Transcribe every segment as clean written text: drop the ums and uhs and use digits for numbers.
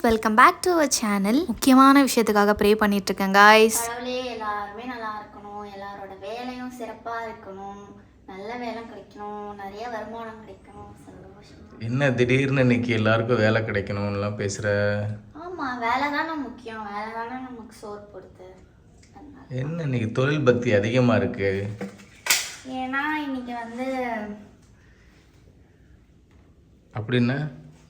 Welcome back to our channel. முக்கியமான விஷயத்துக்காக pray பண்ணிட்டு இருக்கேன் guys. கடவுளே எல்லாருமே நல்லா இருக்கணும், எல்லாரோட வேலையும் சிறப்பாக இருக்கணும், நல்ல வேலை கிடைக்கணும், நிறைய வருமானம் கிடைக்கணும், சந்தோஷம். என்ன திடீர்னு இன்னைக்கு எல்லாருக்கும் வேலை கிடைக்கணும்லாம் பேசுற? ஆமாம், வேலை தானே முக்கியம், வேலை தானே நமக்கு சோறு போடுது. என்ன இன்னைக்கு தொழில் பக்தி அதிகமாக இருக்கு? ஏன்னா இன்னைக்கு அப்படின்னா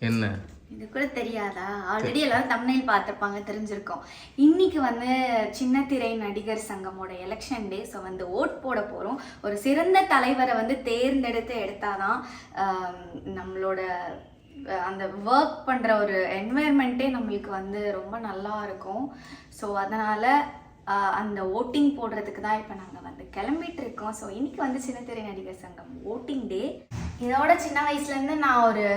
என்ன? இது கூட தெரியாதா? ஆல்ரெடி எல்லாரும் தம்ப்நெயில் பார்த்துருப்பாங்க, தெரிஞ்சிருக்கோம். இன்னைக்கு சின்ன திரை நடிகர் சங்கமோட எலெக்ஷன் டே. ஸோ ஓட் போட போகிறோம். ஒரு சிறந்த தலைவரை தேர்ந்தெடுத்து எடுத்தாதான் நம்மளோட அந்த ஒர்க் பண்ணுற ஒரு என்வாயர்மெண்ட்டே நம்மளுக்கு ரொம்ப நல்லா இருக்கும். ஸோ அதனால் அந்த ஓட்டிங் போடுறதுக்கு தான் இப்போ நாங்கள் கிளம்பிட்டு இருக்கோம். ஸோ இன்னைக்கு சின்னத்திரை நடிகர் சங்கம் ஓட்டிங் டே. இதோட சின்ன வயசுலேருந்து நான் ஒரு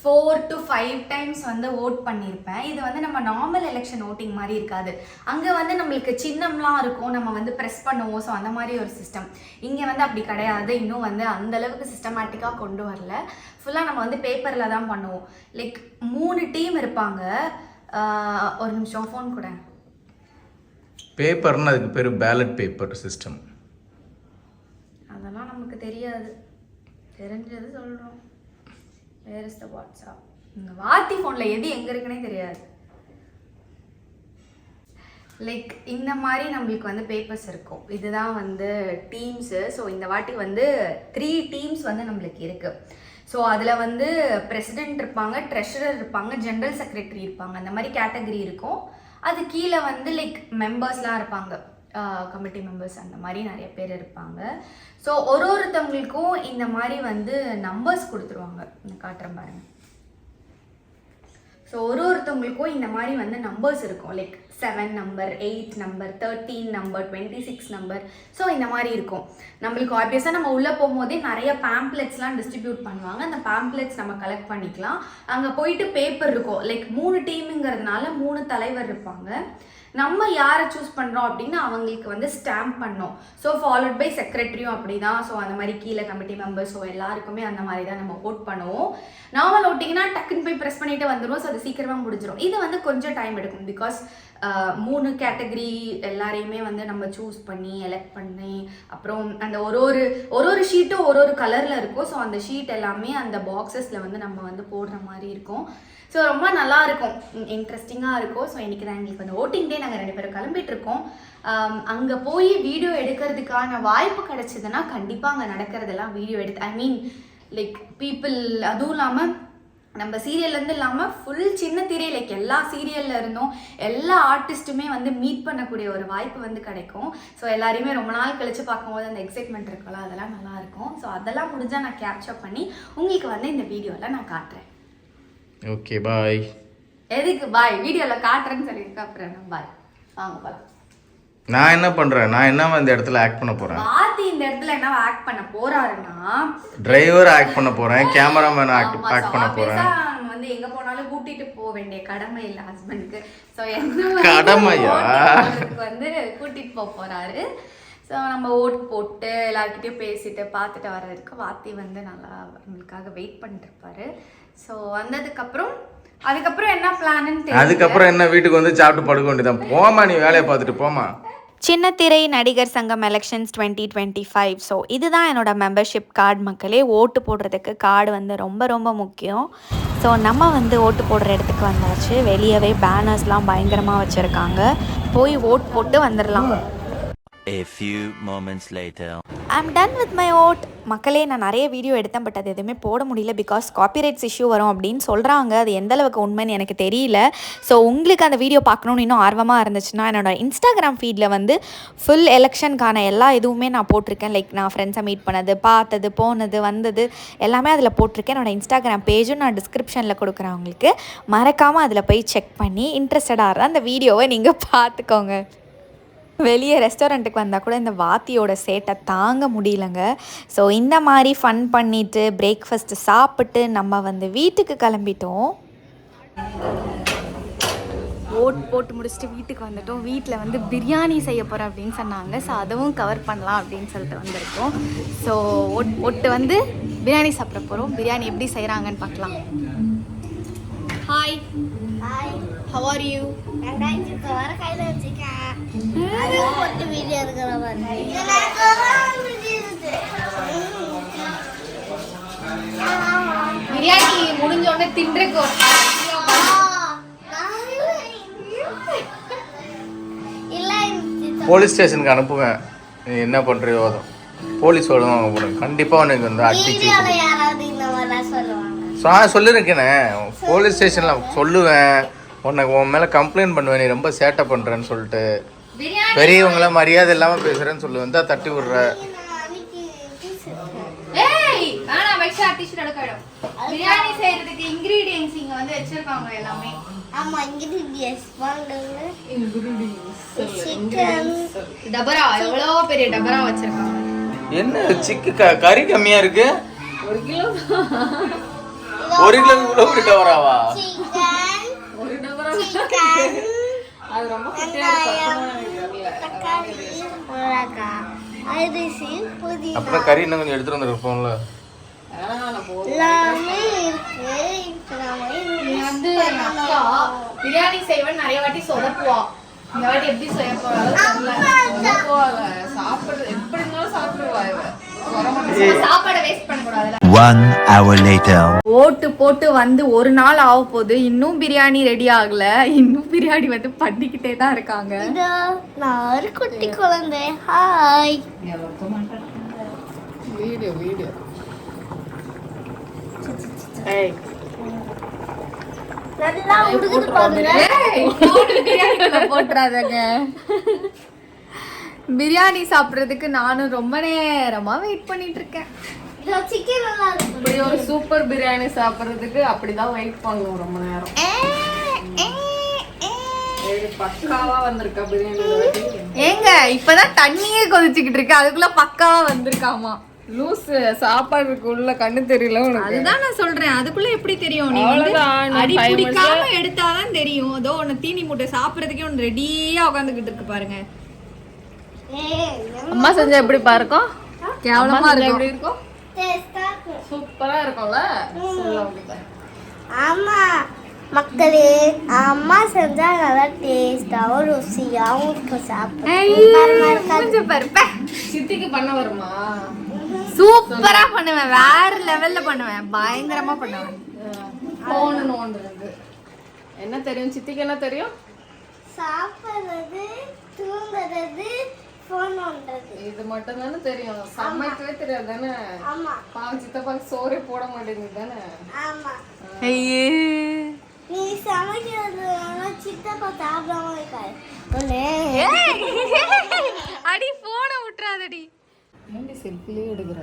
4 to 5 டைம்ஸ் ஓட் பண்ணியிருப்பேன். இது நம்ம நார்மல் எலெக்ஷன் ஓட்டிங் மாதிரி இருக்காது. அங்கே நம்மளுக்கு சின்னம்லாம் இருக்கும், நம்ம ப்ரெஸ் பண்ணுவோம். ஸோ அந்த மாதிரி ஒரு சிஸ்டம். இங்கே அப்படி கிடையாது. இன்னும் அந்தளவுக்கு சிஸ்டமேட்டிக்காக கொண்டு வரல. ஃபுல்லாக நம்ம பேப்பரில் தான் பண்ணுவோம். லைக் 3 டீம் இருப்பாங்க. ஒரு நிமிஷம், ஃபோன் கூட. பேப்பர்னு அதுக்கு பேர் பேலட் பேப்பர் சிஸ்டம். அதெல்லாம் நமக்கு தெரியாது, தெரிஞ்சது சொல்கிறோம். Where is the WhatsApp? இந்த வாத்தி ஃபோனில் எது எங்கே இருக்குன்னே தெரியாது. லைக் இந்த மாதிரி நம்மளுக்கு பேப்பர்ஸ் இருக்கும். இதுதான் டீம்ஸு. ஸோ இந்த வாட்டி 3 டீம்ஸ் நம்மளுக்கு இருக்குது. ஸோ அதில் பிரசிடெண்ட் இருப்பாங்க, ட்ரெஷரர் இருப்பாங்க, ஜென்ரல் செக்ரட்டரி இருப்பாங்க. அந்த மாதிரி கேட்டகரி இருக்கும். அது கீழே லைக் மெம்பர்ஸ்லாம் இருப்பாங்க, கமிட்டி மெம்பர்ஸ், அந்த மாதிரி நிறைய பேர் இருப்பாங்க. ஸோ ஒருத்தவங்களுக்கும் இந்த மாதிரி நம்பர்ஸ் கொடுத்துருவாங்க. நான் காட்டுறேன் பாருங்க. ஸோ ஒருத்தவங்களுக்கும் இந்த மாதிரி நம்பர்ஸ் இருக்கும். Like 7 number, 8 number, 13 number, 26 number. So இந்த மாதிரி இருக்கும். நம்மளுக்கு ஆப்வியஸாக நம்ம உள்ளே போகும்போதே நிறைய பேம்ப்ளெட்ஸ்லாம் டிஸ்ட்ரிபியூட் பண்ணுவாங்க. அந்த பேம்ப்ளெட்ஸ் நம்ம கலெக்ட் பண்ணிக்கலாம். அங்கே போயிட்டு பேப்பர் இருக்கும். லைக் 3 டீமுங்கிறதுனால 3 தலைவர் இருப்பாங்க. நம்ம யாரை சூஸ் பண்ணுறோம் அப்படின்னு அவங்களுக்கு ஸ்டாம்ப் பண்ணோம். ஸோ ஃபாலோட் பை செக்ரட்டரியும் அப்படி தான். ஸோ அந்த மாதிரி கீழே கமிட்டி மெம்பர்ஸ், ஸோ எல்லாருக்குமே அந்த மாதிரி தான் நம்ம ஓட் பண்ணுவோம். நார்மல் ஓட்டிங்கன்னா டக்குன்னு போய் ப்ரெஸ் பண்ணிட்டு வந்துடுவோம். ஸோ அது சீக்கிரமாக முடிஞ்சிடும். இது கொஞ்சம் டைம் எடுக்கும். பிகாஸ் 3 கேட்டகரி எல்லாரையுமே நம்ம சூஸ் பண்ணி எலெக்ட் பண்ணி, அப்புறம் அந்த ஒரு ஷீட்டும் ஒரு கலரில் இருக்கும். ஸோ அந்த ஷீட் எல்லாமே அந்த பாக்ஸஸில் நம்ம போடுற மாதிரி இருக்கும். ஸோ ரொம்ப நல்லா இருக்கும், இன்ட்ரெஸ்டிங்காக இருக்கும். ஸோ இன்றைக்கி தான் எங்களுக்கு ஓட்டிங் டே. நாங்கள் 2 பேரும் கிளம்பிட்டு இருக்கோம். அங்கே போய் வீடியோ எடுக்கிறதுக்கான வாய்ப்பு கிடைச்சதுன்னா கண்டிப்பாக அங்கே நடக்கிறதெல்லாம் வீடியோ எடுத்து, ஐ மீன் லைக் பீப்புள், அதுவும் இல்லாமல் நம்ம சீரியல்லேருந்து இல்லாமல் ஃபுல் சின்ன திரை, லைக் எல்லா சீரியலில் இருந்தும் எல்லா ஆர்டிஸ்ட்டுமே மீட் பண்ணக்கூடிய ஒரு வாய்ப்பு கிடைக்கும். ஸோ எல்லாரையுமே ரொம்ப நாள் கழித்து பார்க்கும்போது அந்த எக்ஸைட்மெண்ட் இருக்குல்ல, அதெல்லாம் நல்லாயிருக்கும். ஸோ அதெல்லாம் முடிஞ்சால் நான் கேப்சர் பண்ணி உங்களுக்கு இந்த வீடியோவில் நான் காட்டுறேன். ஓகே, பாய். எதுக்கு பாய்? வீடியோவில் காட்டுறேன்னு சொல்லியிருக்கேன், அப்புறம் பாய். வாங்க போகலாம். நான் என்ன பண்ணுறேன்? நான் என்ன இந்த இடத்துல ஆக்ட் பண்ண போகிறேன்? பாத்தி இந்த இடத்துல என்ன ஆக்ட் பண்ண போறாருன்னா, டிரைவர் ஆக்ட் பண்ண போகிறேன், கேமராமேன் ஆக்ட் பண்ண போகிறேன். எங்க போனாலும் கூட்டிட்டு போக வேண்டிய கடமை இல்லை ஹஸ்பண்டுக்கு. ஸோ என்ன கடமையா கூட்டிட்டு போறாரு. ஸோ நம்ம ஓட் போட்டு எல்லாருக்கிட்டையும் பேசிட்டு பார்த்துட்டு வர்றதுக்கு வாத்தி நல்லா நம்மளுக்காக வெயிட் பண்ணிட்டு இருப்பாரு. ஸோ அதுக்கப்புறம் என்ன பிளான்னு தெரியும். அதுக்கப்புறம் என்ன, வீட்டுக்கு சாப்பிட்டு படுக்க வேண்டியதான். போமா, நீ வேலையை பார்த்துட்டு போமா. சின்னத்திரை நடிகர் சங்கம் எலெக்ஷன்ஸ் 2025. ஸோ இதுதான் என்னோட மெம்பர்ஷிப் கார்டு மக்களே. ஓட்டு போடுறதுக்கு கார்டு ரொம்ப ரொம்ப முக்கியம். ஸோ நம்ம ஓட்டு போடுற இடத்துக்கு வந்தாச்சு. வெளியவே பேனர்ஸ்லாம் பயங்கரமாக வச்சுருக்காங்க. போய் ஓட் போட்டு வந்துடலாம். A few moments later. I'm done with my vote. மக்களே, நான் நிறைய வீடியோ எடுத்தேன், பட் அது எதுவுமே போட முடியல. பிகாஸ் காப்பிரைட்ஸ் இஷ்யூ வரும் அப்படின்னு சொல்கிறாங்க. அது எந்தளவுக்கு உண்மைன்னு எனக்கு தெரியல. ஸோ உங்களுக்கு அந்த வீடியோ பார்க்கணுன்னு இன்னும் ஆர்வமாக இருந்துச்சுன்னா என்னோடய இன்ஸ்டாகிராம் ஃபீடில் ஃபுல் எலெக்ஷனுக்கான எல்லா இதுவுமே நான் போட்டிருக்கேன். லைக் நான் ஃப்ரெண்ட்ஸை மீட் பண்ணது, பார்த்தது, போனது, வந்தது எல்லாமே அதில் போட்டிருக்கேன். என்னோடய இன்ஸ்டாகிராம் பேஜும் நான் டிஸ்கிரிப்ஷனில் கொடுக்குறேன். உங்களுக்கு மறக்காமல் அதில் போய் செக் பண்ணி இன்ட்ரெஸ்டடாக இருந்தால் அந்த வீடியோவை நீங்கள் பார்த்துக்கோங்க. வெளியே ரெஸ்டாரண்ட்டுக்கு வந்தால் கூட இந்த வாத்தியோட சேட்டை தாங்க முடியலங்க. ஸோ இந்த மாதிரி ஃபன் பண்ணிவிட்டு பிரேக்ஃபாஸ்ட்டு சாப்பிட்டு நம்ம வீட்டுக்கு கிளம்பிட்டோம். ஓட் போட்டு முடிச்சுட்டு வீட்டுக்கு வந்துட்டோம். வீட்டில் பிரியாணி செய்ய போகிறேன் அப்படின்னு சொன்னாங்க. ஸோ அதுவும் கவர் பண்ணலாம் அப்படின்னு சொல்லிட்டு வந்திருக்கோம். ஸோ ஓட் போட்டு பிரியாணி சாப்பிட போகிறோம். பிரியாணி எப்படி செய்கிறாங்கன்னு பார்க்கலாம். Hi. How are you? Biryani முடிஞ்ச உடனே தின்றக்கு போலீஸ் ஸ்டேஷனுக்கு அனுப்புவேன். நீ என்ன பண்ணுறியோ அதுவும் போலீஸ் வருவாங்க போடுங்க. கண்டிப்பாக உனக்கு வந்து அடிச்சு சொல்லியிருக்கேனே. போலீஸ் ஸ்டேஷனில் சொல்லுவேன். உனக்கு உன் மேலே கம்ப்ளைண்ட் பண்ணுவேன், நீ ரொம்ப சேட்டை பண்ணுறேன்னு சொல்லிட்டு. பெரியவங்கள மரியாதை இல்லாமல் பேசுகிறேன்னு சொல்லுவேன். தான் தட்டி விட்ற. பிரியாணி செய்யறதுக்கு இன்கிரிடியன்ஸ் இங்க வந்து வச்சிருக்காங்க எல்லாமே. ஆமா இன்கிரிடியன்ஸ் வாங்குங்க. டபரா எவ்வளோ பெரிய டபரா வச்சிருக்காங்க. என்ன கறி கம்மியா இருக்கு? 1 கிலோ 1 கிலோ இவ்வளோ ஒரு டவராவா? ஒரு டபரா அது ரொம்ப அப்புறம் கறி இன்னும் கொஞ்சம் எடுத்துட்டு வந்துருப்போம்ல. வந்து அக்கா பிரியாணி செய்வேன் நிறைய வாட்டி சொதப்புவா. இந்த வாட்டி எப்படி செய்ய போறாங்க சாப்பிடுறது எப்படி இருந்தாலும் சாப்பிடுவா. சாப்பாடை வேஸ்ட் பண்ணக்கூடாது. 1 hour later. ஓட்டு போட்டு வந்து ஒரு நாள் ஆக போகுது, இன்னும் பிரியாணி ரெடி ஆகல. இன்னும் பிரியாணி வந்து பண்ணிக்கிட்டே தான் இருக்காங்க. நான் ஒரு குட்டி குழந்தை. ஹாய். வீடியோ நல்லா உடுக்குது பாருங்க. போட்டுறாதங்க. பிரியாணி சாப்பிட்றதுக்கு நானும் ரொம்ப நேரமா வெயிட் பண்ணிட்டு இருக்கேன். சிக்கன் நல்லா இருக்கு. இப்படி ஒரு சூப்பர் பிரியாணி சாப்பிடுறதுக்கு அப்படிதான் வெயிட் பண்ணுவோம் ரொம்ப நேரம். பக்காவா வந்திருக்கா பிரியாணி. ஏங்க இப்பதான் தண்ணியே கொதிச்சுக்கிட்டு இருக்கு, அதுக்குள்ள பக்காவா வந்திருக்காமா. லூசு சாப்பாடுக்கு உள்ள கண்ணு தெரியல உனக்கு. அதுதான் நான் சொல்றேன், அதுக்குள்ள எப்படி தெரியும்? நீ வந்து அடி பிடிக்காம எடுத்தாதான் தெரியும். அதோ உன்னை தீனி மூட்டை சாப்பிடறதுக்கே ஒன்னு ரெடியா உட்காந்துக்கிட்டு இருக்கு பாருங்க. அம்மா செஞ்சா எப்படி பாருக்கும்? கேவலமா இருக்கு. எப்படி இருக்கும்? டேஸ்டா இருக்கு. சூப்பரா இருக்கும்ல. ஆமா மக்களே, அம்மா செஞ்சா நல்லா டேஸ்டாவும் ருசியாவும் இருக்கும். சாப்பிட சித்திக்கு பண்ண வருமா? சூப்பரா பண்ணுவேன், வேற லெவல்ல பண்ணுவேன், பயங்கரமா பண்ணுவேன். போன் நோண்டுறது என்ன தெரியும் சித்திக்கு? என்ன தெரியும்? சாப்பிடுறது, தூங்குறது, போன் நோண்டுறது. இது மட்டும் தானே தெரியும். சமைக்கவே தெரியாது தானே? ஆமா. பாவம் சித்தப்பாக்கு சோறே போட மாட்டேங்குது தானே? ஆமா. ஐயே நீ சமைக்கிறது சித்தப்பா சாப்பிடாம இருக்காரு. அடி போன விட்டுறாதடி. ஏன்டி செல்ஃபிலே எடுக்கிற?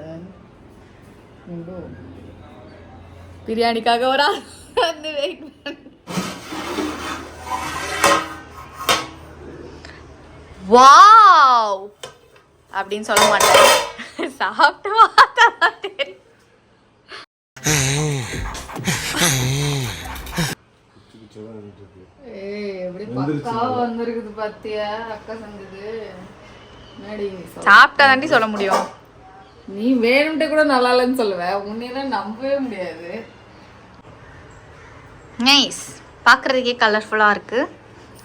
பிரியாணிக்காக ஒரு வந்து வெயிட் பண்ண. வாவ் அப்படின்னு சொல்ல மாட்டேன், சாப்பிட்டு பார்த்தா தெரியும். எப்படி பக்காவா வந்திருக்குது பாத்தியா அக்கா செஞ்சது. சாப்பிட்டா தாண்டி சொல்ல முடியும். நீ வேணும்ட்டு கூட நல்லா இல்லைன்னு சொல்லுவ, உன்னையெல்லாம் நம்பவே முடியாது. நைஸ், பார்க்கறதுக்கே கலர்ஃபுல்லாக இருக்கு.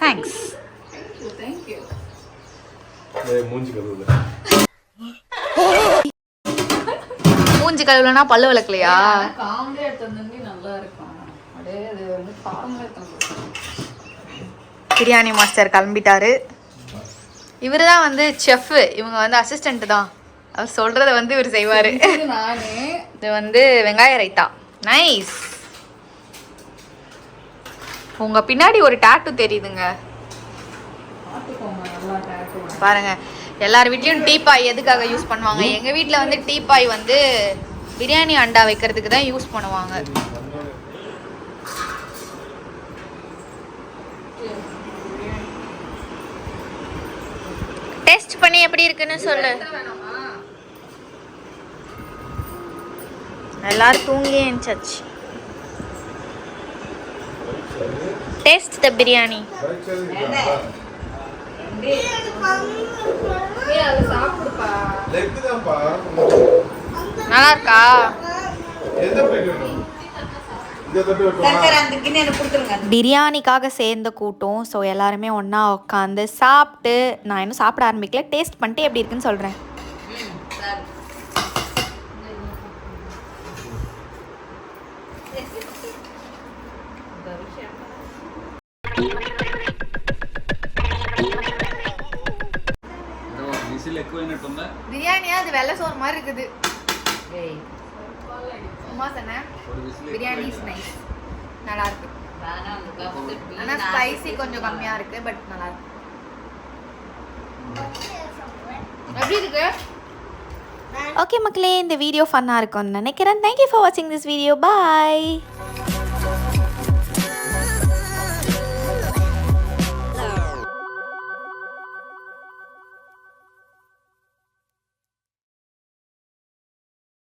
தேங்க்ஸ். தேங்க்யூ. மூஞ்சி கழுவுலனா பல்லு விளக்கலையா? காமெடி எடுத்து வந்து நல்லா இருக்கும். அப்படியே அது வந்து காமெடி எடுத்து. பிரியாணி மாஸ்டர் கிளம்பிட்டாரு. இவர் தான் வந்து செஃப், இவங்க வந்து அசிஸ்டன்ட் தான். அவர் சொல்றத வந்து இவர் செய்வாரு. நானே இது வந்து வெங்காய ரைத்தா. நைஸ். உங்க பின்னாடி ஒரு டாட்டூ தெரியுதுங்க பாருங்க. எல்லார் வீட்லயும் டீப்பாய் எதுக்காக யூஸ் பண்ணுவாங்க? எங்க வீட்டில் வந்து டீப்பாய் வந்து பிரியாணி அண்டா வைக்கிறதுக்கு தான் யூஸ் பண்ணுவாங்க. டெஸ்ட் பண்ணி எப்படி இருக்குன்னு சொல்லு. எல்லாரும் தூங்கி எழுந்துச்சு. டேஸ்ட் த பிரியாணி. நல்லா இருக்கா? பிரியாணிக்காக சேர்ந்த கூட்டம். ஸோ எல்லாருமே ஒன்றா உட்காந்து சாப்பிட்டு, நான் இன்னும் சாப்பிட ஆரம்பிக்கல, டேஸ்ட் பண்ணிட்டு எப்படி இருக்குன்னு சொல்கிறேன். பிரியாணியா அது வெள்ளை சோறு மாதிரி இருக்குது. சும்மா சொன்னேன். பிரியாணி இஸ் நைஸ், நல்லா இருக்கு. ஆனா ஸ்பைசி கொஞ்சம் கம்மியா இருக்கு, பட் நல்லா இருக்கு. எப்படி இருக்கு? ஓகே மக்களே, இந்த வீடியோ ஃபன்னாக இருக்கும்னு நினைக்கிறேன். தேங்க்யூ ஃபார் வாட்சிங் திஸ் வீடியோ. பாய்.